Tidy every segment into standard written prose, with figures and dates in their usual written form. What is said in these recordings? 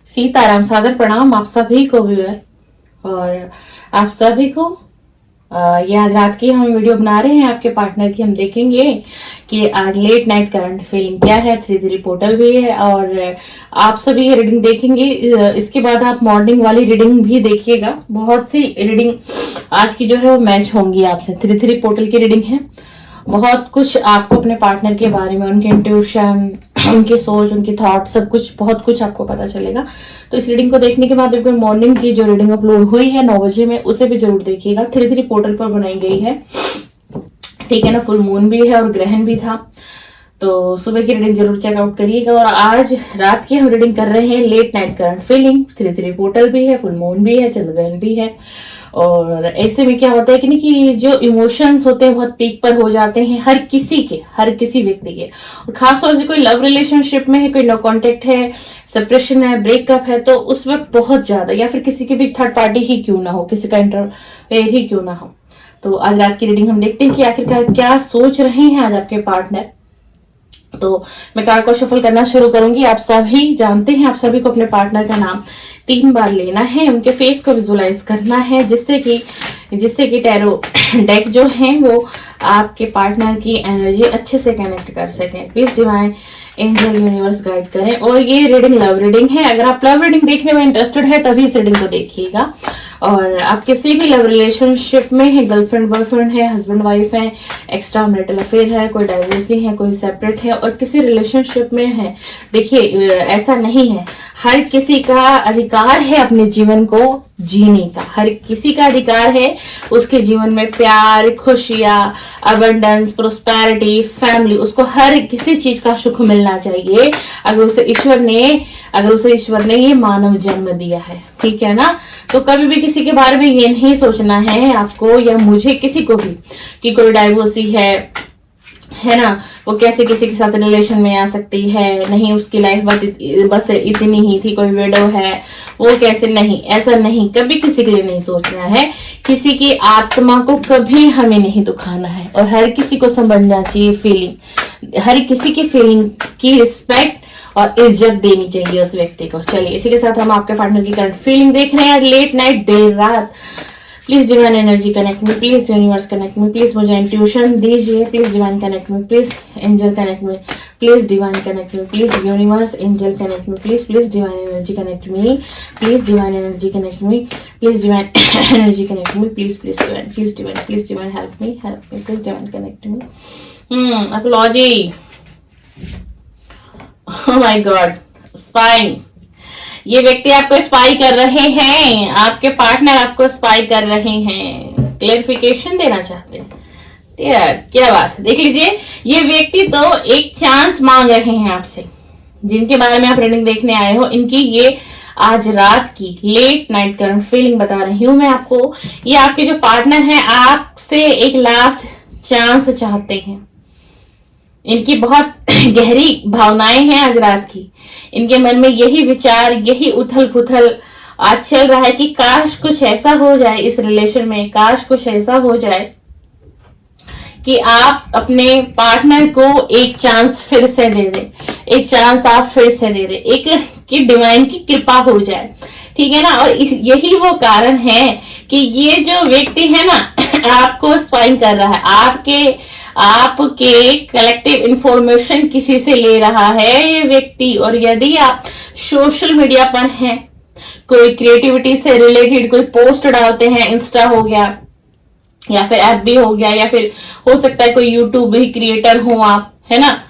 सीताराम सादर प्रणाम आप सभी को व्यूअर। और आप सभी को ये आज रात की हम वीडियो बना रहे हैं आपके पार्टनर की। हम देखेंगे कि आज लेट नाइट करंट फीलिंग क्या है, 3 पोर्टल भी है और आप सभी ये रीडिंग देखेंगे। इसके बाद आप मॉर्निंग वाली रीडिंग भी देखिएगा। बहुत सी रीडिंग आज की जो है वो मैच होंगी आपसे। 3 पोर्टल की रीडिंग है। बहुत कुछ आपको अपने पार्टनर के बारे में, उनके इंट्यूशन, उनकी सोच, उनकी थॉट, सब कुछ, बहुत कुछ आपको पता चलेगा। तो इस रीडिंग को देखने के बाद बिल्कुल मॉर्निंग की जो रीडिंग अपलोड हुई है 9 बजे में, उसे भी जरूर देखिएगा। 3 पोर्टल पर बनाई गई है, ठीक है ना। फुल मून भी है और ग्रहण भी था, तो सुबह की रीडिंग जरूर चेकआउट करिएगा। और आज रात की हम रीडिंग कर रहे हैं late night current feeling. 3 portal भी है, फुल मून भी है, चंद्रग्रहण भी है। और ऐसे में क्या होता है कि नहीं, कि जो इमोशंस होते हैं बहुत पीक पर हो जाते हैं हर किसी व्यक्ति के। और खासतौर से कोई लव रिलेशनशिप में है, कोई नो कांटेक्ट है, सेपरेशन है, ब्रेकअप है, तो उस वक्त बहुत ज्यादा, या फिर किसी के भी थर्ड पार्टी ही क्यों ना हो, किसी का इंटरफेयर ही क्यों ना हो। तो आज रात की रीडिंग हम देखते हैं कि आखिरकार क्या सोच रहे हैं आज आपके पार्टनर। तो मैं कार्ड को शफल करना शुरू करूंगी। आप सभी जानते हैं, आप सभी को अपने पार्टनर का नाम 3 बार लेना है, उनके फेस को विजुलाइज करना है, जिससे कि टैरो डेक जो है वो आपके पार्टनर की एनर्जी अच्छे से कनेक्ट कर सकें। Please divine angel universe guide करें। और ये रीडिंग लव रीडिंग है। अगर आप लव रीडिंग देखने में इंटरेस्टेड है तभी इस रीडिंग को देखिएगा। और आप किसी भी लव रिलेशनशिप में है, गर्लफ्रेंड बॉयफ्रेंड है, हस्बैंड वाइफ है, एक्स्ट्रा मैरिटल अफेयर है, कोई डाइवोर्सी है, कोई सेपरेट है और किसी रिलेशनशिप में है, देखिए ऐसा नहीं है। हर किसी का अधिकार है अपने जीवन को जीने का। हर किसी का अधिकार है उसके जीवन में प्यार, खुशियां, अबंडेंस, प्रोस्पेरिटी, फैमिली, उसको हर किसी चीज का सुख मिलना चाहिए अगर उसे ईश्वर ने ये मानव जन्म दिया है, ठीक है ना। तो कभी भी किसी के बारे में ये नहीं सोचना है आपको या मुझे, किसी को भी, कि कोई डाइवोर्सी है ना, वो कैसे किसी के साथ रिलेशन में आ सकती है, नहीं उसकी लाइफ बस इतनी ही थी, कोई विडो है वो कैसे, नहीं, ऐसा नहीं, कभी किसी के लिए नहीं सोचना है। किसी की आत्मा को कभी हमें नहीं दुखाना है और हर किसी को समझना चाहिए फीलिंग, हर किसी की फीलिंग की रिस्पेक्ट और इज्जत देनी चाहिए उस व्यक्ति को। चलिए इसी के साथ हम आपके पार्टनर की करंट फीलिंग देख रहे हैं। लेट नाइट, देर रात, प्लीज डिवाइन एनर्जी कनेक्ट में, प्लीज यूनिवर्स कनेक्ट में, प्लीज मुझे इंट्यूशन दीजिए, प्लीज डिवाइन कनेक्ट में, प्लीज एंजल कनेक्ट में, प्लीज डिवाइन कनेक्ट में, प्लीज यूनिवर्स एंजल कनेक्ट में, प्लीज डिवाइन एनर्जी कनेक्ट में, प्लीज डिवाइन एनर्जी कनेक्ट में, प्लीज डिवाइन एनर्जी कनेक्ट में, please divine help me, please divine connect में। अपलॉजी, oh my God, spying, ये व्यक्ति आपको स्पाई कर रहे हैं, आपके पार्टनर आपको स्पाई कर रहे हैं, क्लेरिफिकेशन देना चाहते हैं। यार क्या बात है, देख लीजिए, ये व्यक्ति तो एक चांस मांग रहे हैं आपसे। जिनके बारे में आप रीडिंग देखने आए हो, इनकी ये आज रात की लेट नाइट करंट फीलिंग बता रही हूं मैं आपको। ये आपके जो पार्टनर हैं आपसे एक लास्ट चांस चाहते हैं। इनकी बहुत गहरी भावनाएं हैं आज रात की। इनके मन में यही विचार, यही उथल पुथल आज चल रहा है कि काश कुछ ऐसा हो जाए इस रिलेशन में, काश कुछ ऐसा हो जाए कि आप अपने पार्टनर को एक चांस फिर से दे दें, एक चांस आप फिर से दे दें, एक कि डिवाइन की कृपा हो जाए, ठीक है ना। और यही वो कारण है कि ये जो व्यक्ति है ना आपको स्पाइंग कर रहा है, आपके कलेक्टिव इंफॉर्मेशन किसी से ले रहा है ये व्यक्ति। और यदि आप सोशल मीडिया पर हैं, कोई क्रिएटिविटी से रिलेटेड कोई पोस्ट डालते हैं, इंस्टा हो गया या फिर एफबी हो गया, या फिर हो सकता है कोई यूट्यूब ही क्रिएटर हो आप, है ना,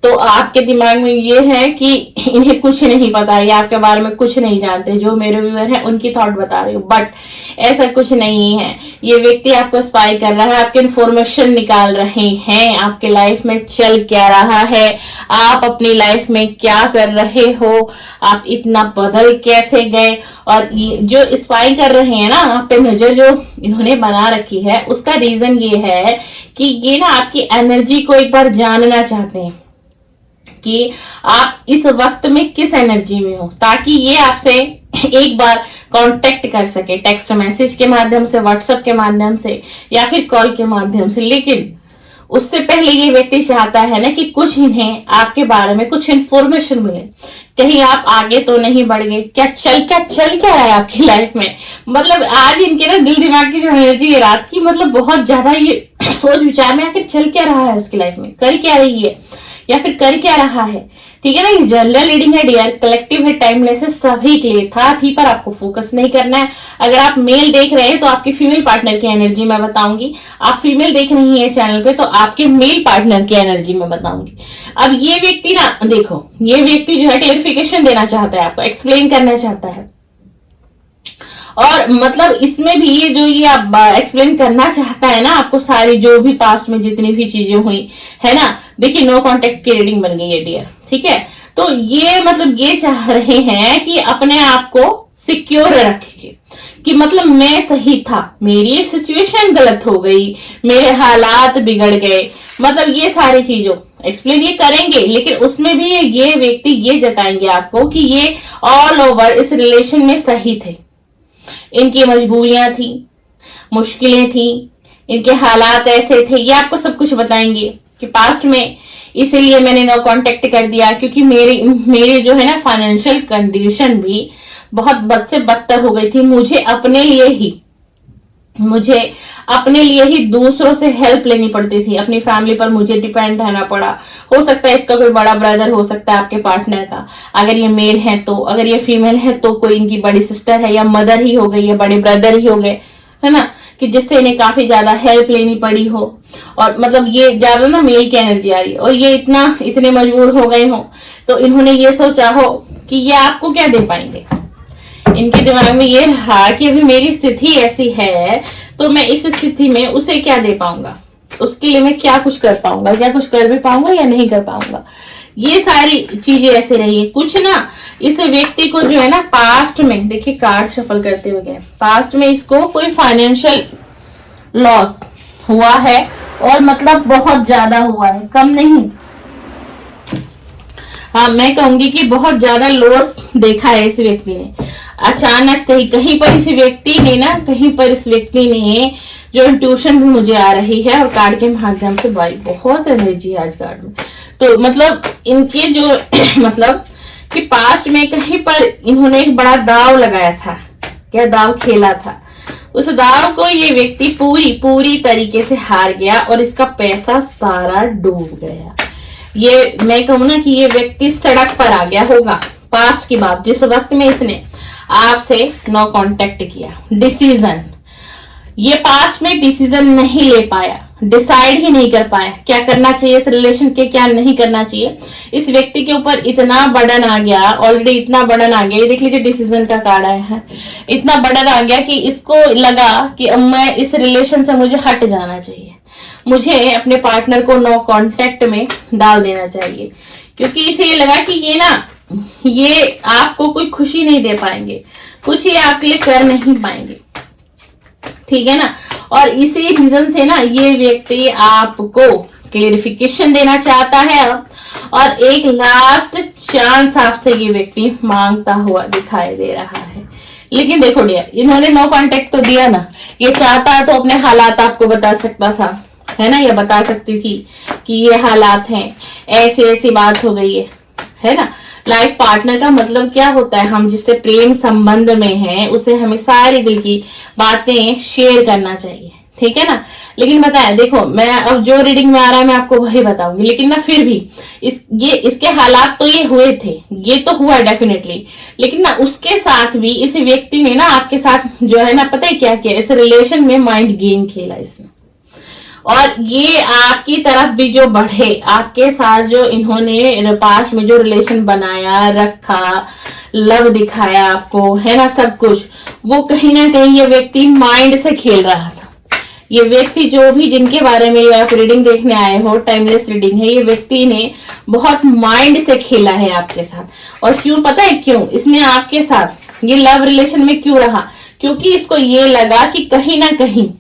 तो आपके दिमाग में ये है कि इन्हें कुछ नहीं पता, ये आपके बारे में कुछ नहीं जानते। जो मेरे व्यूअर हैं उनकी थॉट बता रही हूँ, बट ऐसा कुछ नहीं है। ये व्यक्ति आपको स्पाई कर रहा है, आपके इन्फॉर्मेशन निकाल रहे हैं, आपके लाइफ में चल क्या रहा है, आप अपनी लाइफ में क्या कर रहे हो, आप इतना बदल कैसे गए। और ये जो स्पाई कर रहे हैं ना, आप पे नजर जो इन्होंने बना रखी है, उसका रीजन ये है कि ये ना आपकी एनर्जी को एक बार जानना चाहते हैं कि आप इस वक्त में किस एनर्जी में हो, ताकि ये आपसे एक बार कांटेक्ट कर सके, टेक्स्ट मैसेज के माध्यम से, व्हाट्सएप के माध्यम से या फिर कॉल के माध्यम से। लेकिन उससे पहले ये व्यक्ति चाहता है ना कि कुछ इन्हें आपके बारे में कुछ इंफॉर्मेशन मिले, कहीं आप आगे तो नहीं बढ़ गए, क्या चल क्या रहा है आपकी लाइफ में। मतलब आज इनके ना दिल दिमाग की जो एनर्जी है रात की, मतलब बहुत ज्यादा ये सोच विचार में आखिर चल क्या रहा है उसकी लाइफ में, कर क्या रही है या फिर कर क्या रहा है। ठीक है ना, ये जनरल रीडिंग है डियर, कलेक्टिव है, टाइमलेस है, सभी के लिए था थी पर आपको फोकस नहीं करना है। अगर आप मेल देख रहे हैं तो आपके फीमेल पार्टनर की एनर्जी मैं बताऊंगी, आप फीमेल देख रही है चैनल पे तो आपके मेल पार्टनर की एनर्जी मैं बताऊंगी। अब ये व्यक्ति ना देखो, ये व्यक्ति जो है क्लेरिफिकेशन देना चाहता है, आपको एक्सप्लेन करना चाहता है, और मतलब इसमें भी ये जो ये आप एक्सप्लेन करना चाहता है ना आपको, सारी जो भी पास्ट में जितनी भी चीजें हुई है ना, देखिए नो कांटेक्ट की रीडिंग बन गई है डियर। ठीक है, तो ये मतलब ये चाह रहे हैं कि अपने आप को सिक्योर रखिए कि मतलब मैं सही था, मेरी सिचुएशन गलत हो गई, मेरे हालात बिगड़ गए, मतलब ये सारी चीजों एक्सप्लेन ये करेंगे। लेकिन उसमें भी ये व्यक्ति ये जताएंगे आपको कि ये ऑल ओवर इस रिलेशन में सही थे, इनकी मजबूरियां थी, मुश्किलें थी, इनके हालात ऐसे थे, ये आपको सब कुछ बताएंगे कि पास्ट में इसीलिए मैंने नो कांटेक्ट कर दिया क्योंकि मेरे जो है ना फाइनेंशियल कंडीशन भी बहुत बद से बदतर हो गई थी। मुझे अपने लिए ही दूसरों से हेल्प लेनी पड़ती थी, अपनी फैमिली पर मुझे डिपेंड रहना पड़ा। हो सकता है इसका कोई बड़ा ब्रदर हो सकता है आपके पार्टनर का, अगर ये मेल है तो, अगर ये फीमेल है तो कोई इनकी बड़ी सिस्टर है या मदर ही हो गई या बड़े ब्रदर ही हो गए, है ना, कि जिससे इन्हें काफी ज्यादा हेल्प लेनी पड़ी हो। और मतलब ये ज्यादा ना मेल की एनर्जी आ रही है और ये इतने मजबूर हो गए हो तो इन्होंने ये सोचा हो कि ये आपको क्या दे पाएंगे। इनके दिमाग में ये रहा कि अभी मेरी स्थिति ऐसी है तो मैं इस स्थिति में उसे क्या दे पाऊंगा, उसके लिए मैं क्या कुछ कर पाऊंगा, क्या कुछ कर भी पाऊंगा या नहीं कर पाऊंगा। ये सारी चीजें ऐसे रही है। कुछ ना इस व्यक्ति को जो है ना पास्ट में, देखिए कार्ड शफल करते हुए गए, पास्ट में इसको कोई फाइनेंशियल लॉस हुआ है और मतलब बहुत ज्यादा हुआ है, कम नहीं। हाँ, मैं कहूंगी कि बहुत ज्यादा लॉस देखा है इस व्यक्ति ने। अचानक से ही कहीं पर इस व्यक्ति ने जो इंट्यूशन भी मुझे आ रही है और कार्ड के माध्यम से, भाई बहुत एनर्जी है आज कार्ड में। तो मतलब इनके जो मतलब कि पास्ट में कहीं पर इन्होंने एक बड़ा दाव लगाया था, क्या दाव खेला था, उस दाव को ये व्यक्ति पूरी तरीके से हार गया और इसका पैसा सारा डूब गया। ये मैं कहूँ ना कि ये व्यक्ति सड़क पर आ गया होगा। पास्ट की बात, जिस वक्त में इसने आपसे नो कांटेक्ट किया, डिसीजन, ये पास्ट में डिसीजन नहीं ले पाया, डिसाइड ही नहीं कर पाया क्या करना चाहिए इस रिलेशन के, क्या नहीं करना चाहिए। इस व्यक्ति के ऊपर इतना बर्डन आ गया, ऑलरेडी इतना बर्डन आ गया, ये देख लीजिए डिसीजन का कार्ड आया है, इतना बर्डन आ गया कि इसको लगा कि अब मैं इस रिलेशन से मुझे हट जाना चाहिए, मुझे अपने पार्टनर को नो कांटेक्ट में डाल देना चाहिए, क्योंकि इसे ये लगा कि ये आपको कोई खुशी नहीं दे पाएंगे, कुछ ये आपके लिए कर नहीं पाएंगे। ठीक है ना, और इसी रीजन से ना ये व्यक्ति आपको क्लेरिफिकेशन देना चाहता है और एक लास्ट चांस आपसे ये व्यक्ति मांगता हुआ दिखाई दे रहा है। लेकिन देखो डियर, इन्होंने नो कांटेक्ट तो दिया ना, ये चाहता तो अपने हालात आपको बता सकता था, है ना, ये बता सकती थी कि ये हालात हैं, ऐसी बात हो गई है ना। लाइफ पार्टनर का मतलब क्या होता है, हम जिससे प्रेम संबंध में हैं उसे हमें सारी दिल की बातें शेयर करना चाहिए। ठीक है ना, लेकिन बताएं, देखो मैं अब जो रीडिंग में आ रहा है मैं आपको वही बताऊंगी, लेकिन ना फिर भी इसके हालात तो ये हुए थे, ये तो हुआ डेफिनेटली, लेकिन ना उसके साथ भी इस व्यक्ति ने ना आपके साथ जो है ना पता है क्या किया, इस रिलेशन में माइंड गेम खेला इसने, और ये आपकी तरफ भी जो बढ़े, आपके साथ जो इन्होंने पास्ट में जो रिलेशन बनाया रखा, लव दिखाया आपको, है ना, सब कुछ, वो कहीं ना कहीं ये व्यक्ति माइंड से खेल रहा था। ये व्यक्ति जो भी जिनके बारे में आप रीडिंग देखने आए हो, टाइमलेस रीडिंग है, ये व्यक्ति ने बहुत माइंड से खेला है आपके साथ। और क्यों पता है क्यों इसने आपके साथ ये लव रिलेशन में क्यों रहा, क्योंकि इसको ये लगा कि कहीं ना कहीं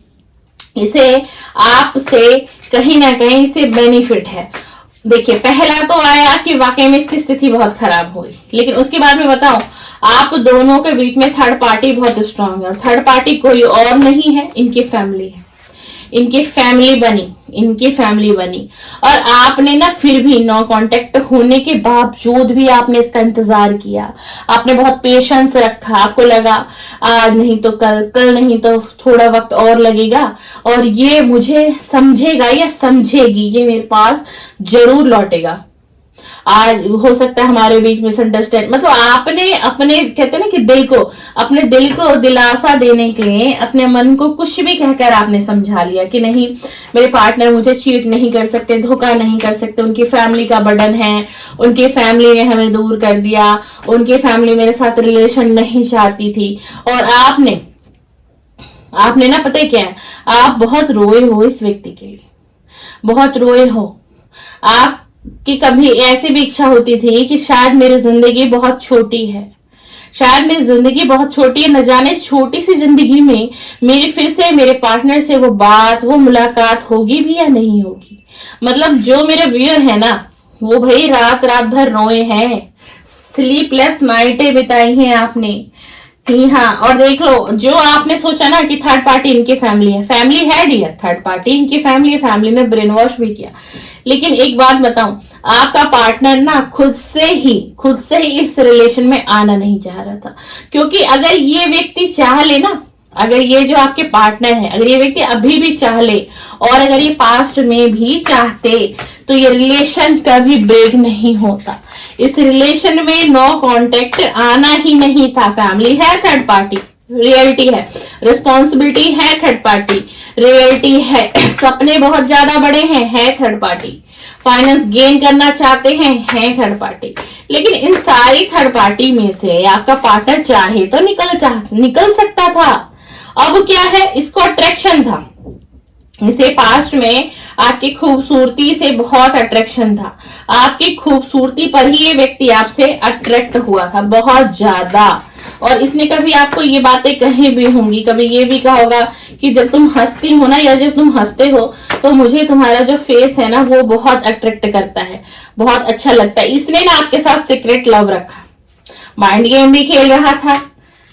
इसे आपसे कहीं ना कहीं से बेनिफिट है। देखिए पहला तो आया कि वाकई में इसकी स्थिति बहुत खराब हुई, लेकिन उसके बाद में बताऊं, आप दोनों के बीच में थर्ड पार्टी बहुत स्ट्रांग है, और थर्ड पार्टी कोई और नहीं है, इनकी फैमिली है। इनकी फैमिली बनी, इनकी फैमिली बनी। और आपने ना फिर भी नो कांटेक्ट होने के बावजूद भी आपने इसका इंतजार किया, आपने बहुत पेशेंस रखा। आपको लगा आज नहीं तो कल, कल नहीं तो थोड़ा वक्त और लगेगा और ये मुझे समझेगा या समझेगी, ये मेरे पास जरूर लौटेगा। आज हो सकता है हमारे बीच मिसअंडरस्टैंड, मतलब आपने अपने कहते हैं ना कि दिल को, अपने दिल को दिलासा देने के लिए अपने मन को कुछ भी कहकर आपने समझा लिया कि नहीं, मेरे पार्टनर मुझे चीट नहीं कर सकते, धोखा नहीं कर सकते, उनकी फैमिली का बर्डन है, उनकी फैमिली ने हमें दूर कर दिया, उनकी फैमिली मेरे साथ रिलेशन नहीं चाहती थी। और आपने ना पता है क्या है, आप बहुत रोए हो इस व्यक्ति के लिए, बहुत रोए हो। आप कि कभी ऐसी भी इच्छा होती थी कि शायद मेरी जिंदगी बहुत छोटी है, शायद मेरी जिंदगी बहुत छोटी है, न जाने इस छोटी सी जिंदगी में मेरी फिर से मेरे पार्टनर से वो बात, वो मुलाकात होगी भी या नहीं होगी। मतलब जो मेरे व्यूअर है ना, वो भाई रात रात भर रोए हैं, स्लीपलेस नाइटें बिताई हैं आपने। जी हाँ, और देख लो, जो आपने सोचा ना कि थर्ड पार्टी इनकी फैमिली है, फैमिली है डियर, थर्ड पार्टी इनकी फैमिली है, फैमिली ने ब्रेन वॉश भी किया। लेकिन एक बात बताऊं, आपका पार्टनर ना खुद से ही इस रिलेशन में आना नहीं चाह रहा था। क्योंकि अगर ये व्यक्ति चाह ले ना, अगर ये जो आपके पार्टनर है, अगर ये व्यक्ति अभी भी चाह ले और अगर ये पास्ट में भी चाहते, तो ये रिलेशन कभी ब्रेक नहीं होता। इस रिलेशन में नो कांटेक्ट आना ही नहीं था। फैमिली है थर्ड पार्टी, रियलिटी है, रिस्पॉन्सिबिलिटी है थर्ड पार्टी, रियलिटी है, सपने बहुत ज्यादा बड़े हैं, है थर्ड पार्टी, फाइनेंस गेन करना चाहते हैं, है थर्ड पार्टी। लेकिन इन सारी थर्ड पार्टी में से आपका पार्टनर चाहे तो निकल सकता था। अब क्या है, इसको अट्रैक्शन था, इसे पास्ट में आपकी खूबसूरती से बहुत अट्रैक्शन था, आपकी खूबसूरती पर ही ये व्यक्ति आपसे अट्रैक्ट हुआ था बहुत ज्यादा। और इसने कभी आपको ये बातें कही भी होंगी, कभी ये भी कहा होगा कि जब तुम हंसती हो ना, या जब तुम हंसते हो तो मुझे तुम्हारा जो फेस है ना वो बहुत अट्रैक्ट करता है, बहुत अच्छा लगता है। इसने ना आपके साथ सीक्रेट लव रखा, माइंड गेम भी खेल रहा था,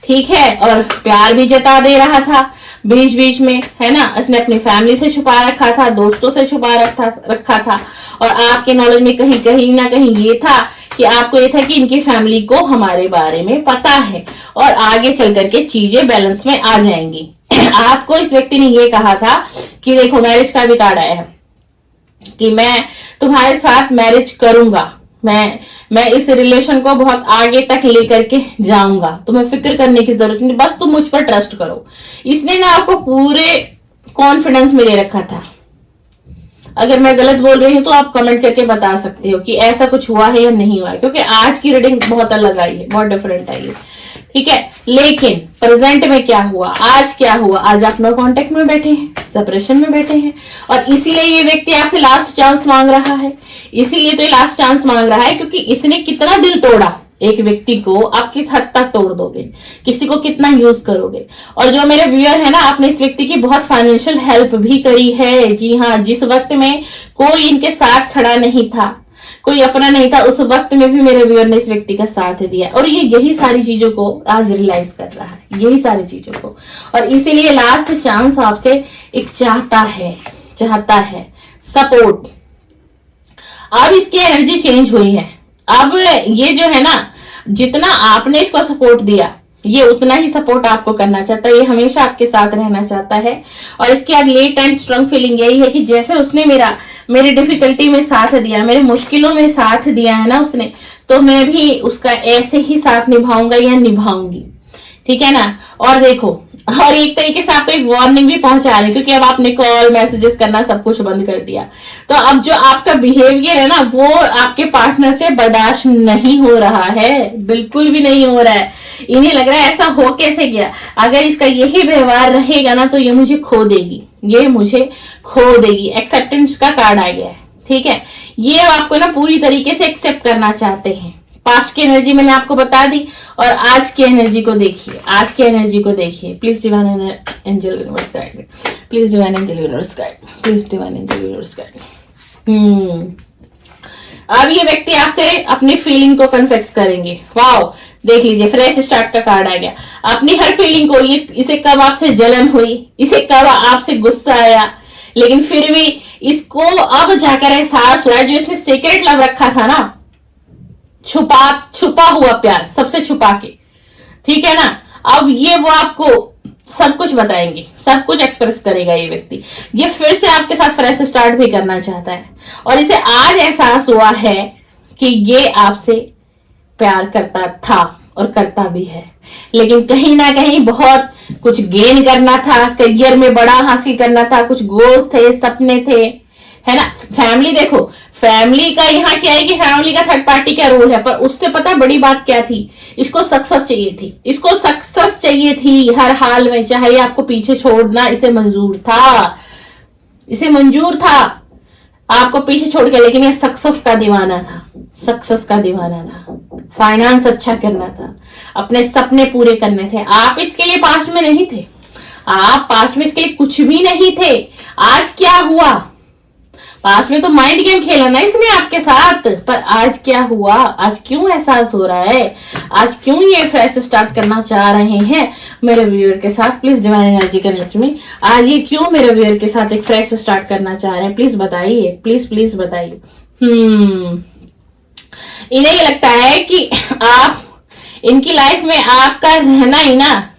ठीक है, और प्यार भी जता दे रहा था बीच बीच में, है ना। इसने अपनी फैमिली से छुपा रखा था, दोस्तों से छुपा रखा था। और आपके नॉलेज में कहीं ना कहीं ये था कि आपको ये था कि इनकी फैमिली को हमारे बारे में पता है और आगे चल करके चीजें बैलेंस में आ जाएंगी। आपको इस व्यक्ति ने ये कहा था कि देखो, मैरिज का भी कार्ड आया है कि मैं तुम्हारे साथ मैरिज करूंगा, मैं इस रिलेशन को बहुत आगे तक लेकर के जाऊंगा, तुम्हें फिक्र करने की जरूरत नहीं, बस तुम मुझ पर ट्रस्ट करो। इसने ना आपको पूरे कॉन्फिडेंस में ले रखा था। अगर मैं गलत बोल रही हूं तो आप कमेंट करके बता सकते हो कि ऐसा कुछ हुआ है या नहीं हुआ है, क्योंकि आज की रीडिंग बहुत अलग आई है, बहुत डिफरेंट आई है, ठीक है। लेकिन प्रेजेंट में क्या हुआ, आज क्या हुआ, आज आप नो कांटेक्ट में बैठे हैं, सेपरेशन में बैठे हैं, और इसीलिए ये व्यक्ति आपसे लास्ट चांस मांग रहा है। इसीलिए तो ये लास्ट चांस मांग रहा है क्योंकि इसने कितना दिल तोड़ा एक व्यक्ति को, आप किस हद तक तोड़ दोगे, किसी को कितना यूज करोगे। और जो मेरे व्यूअर है ना, आपने इस व्यक्ति की बहुत फाइनेंशियल हेल्प भी करी है। जी हाँ, जिस वक्त में कोई इनके साथ खड़ा नहीं था, कोई अपना नहीं था, उस वक्त में भी मेरे व्यूअर ने इस व्यक्ति का साथ दिया। और ये यही सारी चीजों को आज रियलाइज कर रहा है, यही सारी चीजों को, और इसीलिए लास्ट चांस आपसे एक चाहता है सपोर्ट। अब इसकी एनर्जी चेंज हुई है। अब ये जो है ना, जितना आपने इसको सपोर्ट दिया, ये उतना ही सपोर्ट आपको करना चाहता है, ये हमेशा आपके साथ रहना चाहता है। और इसकी आज लेट एंड स्ट्रांग फीलिंग यही है कि जैसे उसने मेरी डिफिकल्टी में साथ दिया, मेरे मुश्किलों में साथ दिया है ना उसने, तो मैं भी उसका ऐसे ही साथ निभाऊंगा या निभाऊंगी, ठीक है ना। और देखो, और एक तरीके से आपको एक वार्निंग भी पहुंचा रही है, क्योंकि अब आपने कॉल मैसेजेस करना सब कुछ बंद कर दिया, तो अब जो आपका बिहेवियर है ना, वो आपके पार्टनर से बर्दाश्त नहीं हो रहा है, बिल्कुल भी नहीं हो रहा है। इन्हें लग रहा है ऐसा हो कैसे गया, अगर इसका यही व्यवहार रहेगा ना तो ये मुझे खो देगी, एक्सेप्टेंस का कार्ड आ गया है, ठीक है। ये आपको ना पूरी तरीके से एक्सेप्ट करना चाहते हैं। पास्ट की एनर्जी मैंने आपको बता दी, और आज की एनर्जी को देखिए, please divine angel universe guide me, please divine angel universe guide, please divine angel universe guide. अब ये व्यक्ति आपसे अपनी फीलिंग को कन्फेस करेंगे। वाओ, देख लीजिए, फ्रेश स्टार्ट का कार्ड आ गया। अपनी हर फीलिंग को, इसे कब आपसे जलन हुई, इसे कब आपसे गुस्सा आया, लेकिन फिर भी इसको अब जाकर एहसास हुआ है, जो इसने सीक्रेट लव रखा था ना, छुपा हुआ प्यार, सबसे छुपा के, ठीक है ना, अब ये वो आपको सब कुछ बताएंगे, सब कुछ एक्सप्रेस करेगा ये व्यक्ति। ये फिर से आपके साथ फ्रेश स्टार्ट भी करना चाहता है और इसे आज एहसास हुआ है कि ये आपसे प्यार करता था और करता भी है, लेकिन कहीं ना कहीं बहुत कुछ गेन करना था, करियर में बड़ा हासिल करना था, कुछ गोल्स थे, सपने थे, है ना। फैमिली देखो, फैमिली का यहाँ क्या है कि फैमिली का थर्ड पार्टी का रोल है, पर उससे पता बड़ी बात क्या थी, इसको सक्सेस चाहिए थी, इसको सक्सेस चाहिए थी हर हाल में, चाहे आपको पीछे छोड़ना इसे मंजूर था, इसे मंजूर था आपको पीछे छोड़ के, लेकिन ये सक्सेस का दीवाना था, सक्सेस का दीवाना था, फाइनेंस अच्छा करना था, अपने सपने पूरे करने थे। आप इसके लिए पास्ट में नहीं थे, आप पास्ट में इसके लिए कुछ भी नहीं थे। आज क्या हुआ, पास्ट में तो माइंड गेम खेला ना इसने आपके साथ, पर आज क्या हुआ, आज क्यों एहसास हो रहा है, आज क्यों ये फ्रेश स्टार्ट करना चाह रहे हैं मेरे व्यूअर के साथ। प्लीज डिवाइन एनर्जी कनेक्ट में, आज ये क्यों मेरे व्यूअर के साथ एक फ्रेश स्टार्ट करना चाह रहे हैं, प्लीज बताइए, प्लीज प्लीज बताइए। इन्हें ये लगता है कि आप, इनकी लाइफ में आपका रहना ही ना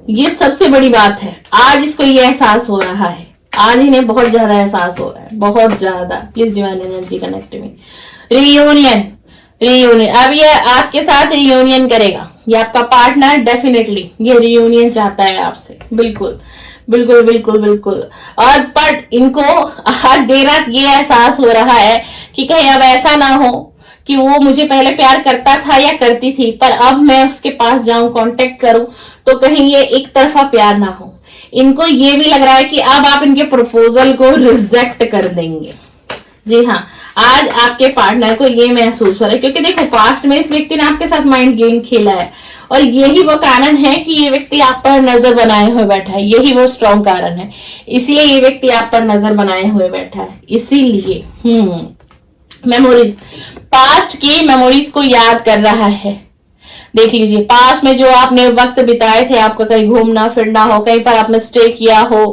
ये सबसे बड़ी बात है। आज इसको ये एहसास हो रहा है, आज इन्हें बहुत ज्यादा एहसास हो रहा है, बहुत ज्यादा। प्लीज डिवाइन एनर्जी कनेक्ट में। रियूनियन, रियूनियन, अब ये आपके साथ रियूनियन करेगा, ये आपका पार्टनर डेफिनेटली ये रियूनियन चाहता है आपसे, बिल्कुल बिल्कुल बिल्कुल बिल्कुल। और पर इनको हर देर रात ये एहसास हो रहा है कि कहीं अब ऐसा ना हो कि वो मुझे पहले प्यार करता था या करती थी, पर अब मैं उसके पास जाऊं, कांटेक्ट करूं, तो कहीं ये एक तरफा प्यार ना हो। इनको ये भी लग रहा है कि अब आप इनके प्रपोजल को रिजेक्ट कर देंगे। जी हाँ, आज आपके पार्टनर को ये महसूस हो रहा है, क्योंकि देखो पास्ट में इस व्यक्ति ने आपके साथ माइंड गेम खेला है और यही वो कारण है कि ये व्यक्ति आप पर नजर बनाए हुए बैठा है, यही वो स्ट्रॉन्ग कारण है, इसलिए ये व्यक्ति आप पर नजर बनाए हुए बैठा है। इसीलिए मेमोरीज, पास्ट की मेमोरीज को याद कर रहा है। देख लीजिए, पास्ट में जो आपने वक्त बिताए थे, आपका कहीं घूमना फिरना हो, कहीं पर आपने स्टे किया हो,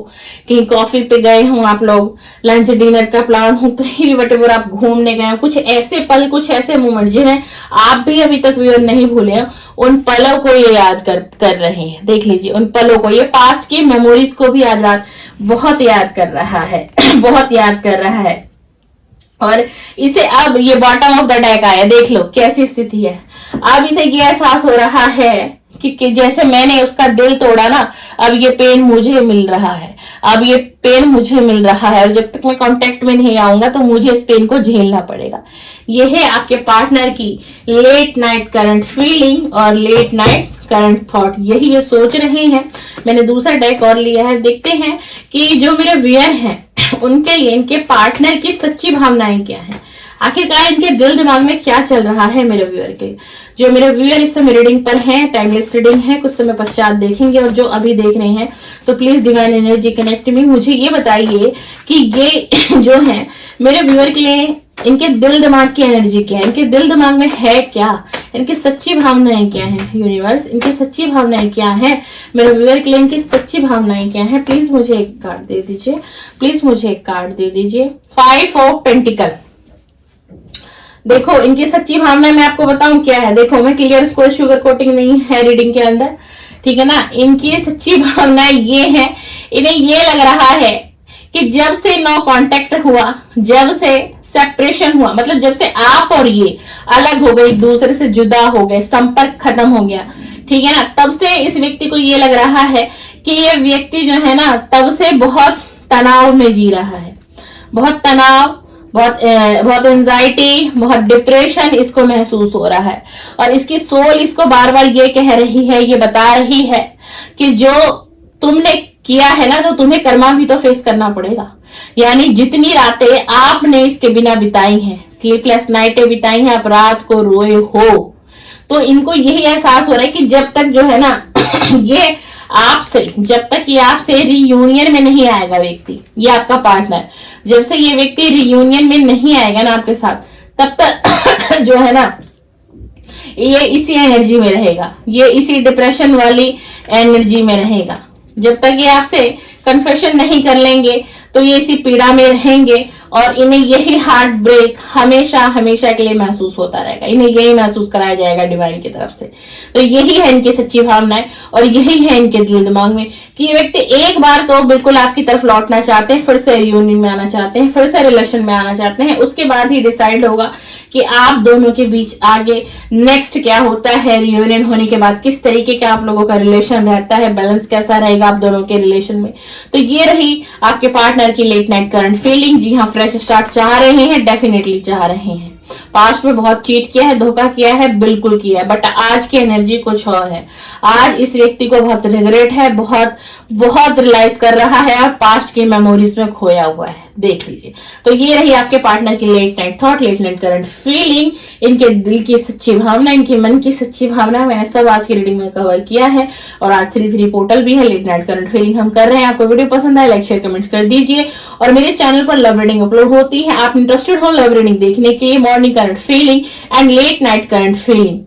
कहीं कॉफी पे गए हो आप लोग, लंच डिनर का प्लान हो, कहीं भी वटेवर आप घूमने गए हो, कुछ ऐसे पल, कुछ ऐसे मोमेंट जिन्हें आप भी अभी तक व्यूअर नहीं भूले हो, उन पलों को ये याद कर रहे हैं। देख लीजिए, उन पलों को, ये पास्ट की मेमोरीज को भी आज रात बहुत याद कर रहा है बहुत याद कर रहा है। और इसे अब ये बॉटम ऑफ द डेक आया, देख लो कैसी स्थिति है। अब इसे ये एहसास हो रहा है कि जैसे मैंने उसका दिल तोड़ा ना, अब ये पेन मुझे मिल रहा है, अब ये पेन मुझे मिल रहा है, और जब तक मैं कांटेक्ट में नहीं आऊंगा तो मुझे इस पेन को झेलना पड़ेगा। यह है आपके पार्टनर की लेट नाइट करंट फीलिंग और लेट नाइट करंट थॉट, यही ये सोच रहे हैं। मैंने दूसरा डेक और लिया है, देखते हैं कि जो मेरे व्यूअर हैं उनके लिए इनके पार्टनर की सच्ची भावनाएं क्या है, आखिरकार इनके दिल दिमाग में क्या चल रहा है मेरे व्यूअर के। जो मेरे व्यूअर इस समय रीडिंग पर हैं, टाइमलेस रीडिंग है, कुछ समय पश्चात देखेंगे, और जो अभी देख रहे हैं तो प्लीज डिवाइन एनर्जी कनेक्ट में मुझे ये बताइए कि ये जो है मेरे व्यूअर के लिए इनके दिल दिमाग की एनर्जी क्या है, इनके दिल दिमाग में है क्या, इनकी सच्ची भावनाएं क्या है। यूनिवर्स, इनकी सच्ची भावनाएं क्या है मेरे व्यूअर के लिए, इनकी सच्ची भावनाएं क्या है। प्लीज मुझे एक कार्ड दे दीजिए, प्लीज मुझे एक कार्ड दे दीजिए। 5 ऑफ पेंटिकल, देखो इनकी सच्ची भावना मैं आपको बताऊं क्या है। देखो मैं क्लियर, कोई शुगर कोटिंग नहीं है रीडिंग के अंदर, ठीक है ना। इनकी सच्ची भावना ये है, इन्हें ये लग रहा है कि जब से नो कांटेक्ट हुआ, जब से सेपरेशन हुआ, मतलब जब से आप और ये अलग हो गए, एक दूसरे से जुदा हो गए, संपर्क खत्म हो गया, ठीक है ना, तब से इस व्यक्ति को ये लग रहा है कि ये व्यक्ति जो है ना तब से बहुत तनाव में जी रहा है, बहुत तनाव, बहुत एंजाइटी, बहुत डिप्रेशन इसको महसूस हो रहा है। और इसकी सोल इसको बार बार ये कह रही है, ये बता रही है कि जो तुमने किया है ना, तो तुम्हें कर्मा भी तो फेस करना पड़ेगा। यानी जितनी रातें आपने इसके बिना बिताई हैं, स्लीपलेस नाइटें बिताई हैं, आप रात को रोए हो, तो इनको यही एहसास हो रहा है कि जब तक जो है ना ये आपसे, जब तक ये आपसे रियूनियन में नहीं आएगा व्यक्ति, ये आपका पार्टनर, जब से ये व्यक्ति रियूनियन में नहीं आएगा ना आपके साथ, तब तक जो है ना ये इसी एनर्जी में रहेगा, ये इसी डिप्रेशन वाली एनर्जी में रहेगा। जब तक ये आपसे कन्फेशन नहीं कर लेंगे, तो ये इसी पीड़ा में रहेंगे और इन्हें यही हार्ट ब्रेक हमेशा हमेशा के लिए महसूस होता रहेगा, इन्हें यही महसूस कराया जाएगा डिवाइन की तरफ से। तो यही है इनकी सच्ची भावनाएं और यही है इनके दिल दिमाग में कि ये व्यक्ति एक बार तो बिल्कुल आपकी तरफ लौटना चाहते हैं, फिर से रियूनियन में आना चाहते हैं, फिर से रिलेशन में आना चाहते हैं। उसके बाद ही डिसाइड होगा कि आप दोनों के बीच आगे नेक्स्ट क्या होता है, रियूनियन होने के बाद किस तरीके का आप लोगों का रिलेशन रहता है, बैलेंस कैसा रहेगा आप दोनों के रिलेशन में। तो ये रही आपके पार्टनर की लेट नाइट करंट फीलिंग। जी हाँ, फ्रेश स्टार्ट चाह रहे हैं, डेफिनेटली चाह रहे हैं। पास्ट में बहुत चीट किया है, धोखा किया है, बिल्कुल किया है, बट आज की एनर्जी कुछ और है। आज इस व्यक्ति को बहुत रिग्रेट है, बहुत बहुत रियलाइज कर रहा है और पास्ट की मेमोरीज में खोया हुआ है। देख लीजिए। तो ये रही आपके पार्टनर की late night thought, late night current feeling, इनके दिल की सच्ची भावना, इनके मन की सच्ची भावना। मैंने सब आज की रीडिंग में कवर किया है और आज 3 पोर्टल भी है, लेट नाइट करंट फीलिंग हम कर रहे हैं। आपको वीडियो पसंद आए लाइक शेयर कमेंट्स कर दीजिए और मेरे चैनल पर लव रीडिंग अपलोड होती है। आप इंटरेस्टेड हो लव रीडिंग देखने के लिए, morning current feeling and let night current feeling.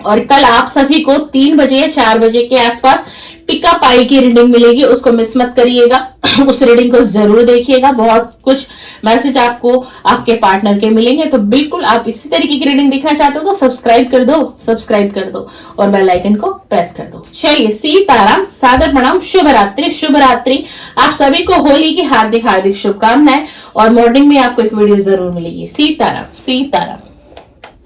और कल आप सभी को 3 बजे या 4 बजे के आसपास पिकअप आई की रीडिंग मिलेगी, उसको मिस मत करिएगा। उस रीडिंग को जरूर देखिएगा, बहुत कुछ मैसेज आपको आपके पार्टनर के मिलेंगे। तो बिल्कुल आप इसी तरीके की रीडिंग देखना चाहते हो तो सब्सक्राइब कर दो और बेल आइकन को प्रेस कर दो। चलिए, सीताराम, सादर प्रणाम, शुभ रात्रि, शुभ रात्रि। आप सभी को होली की हार्दिक हार्दिक शुभकामनाएं और मॉर्निंग में आपको एक वीडियो जरूर मिलेगी। सीताराम, सीताराम।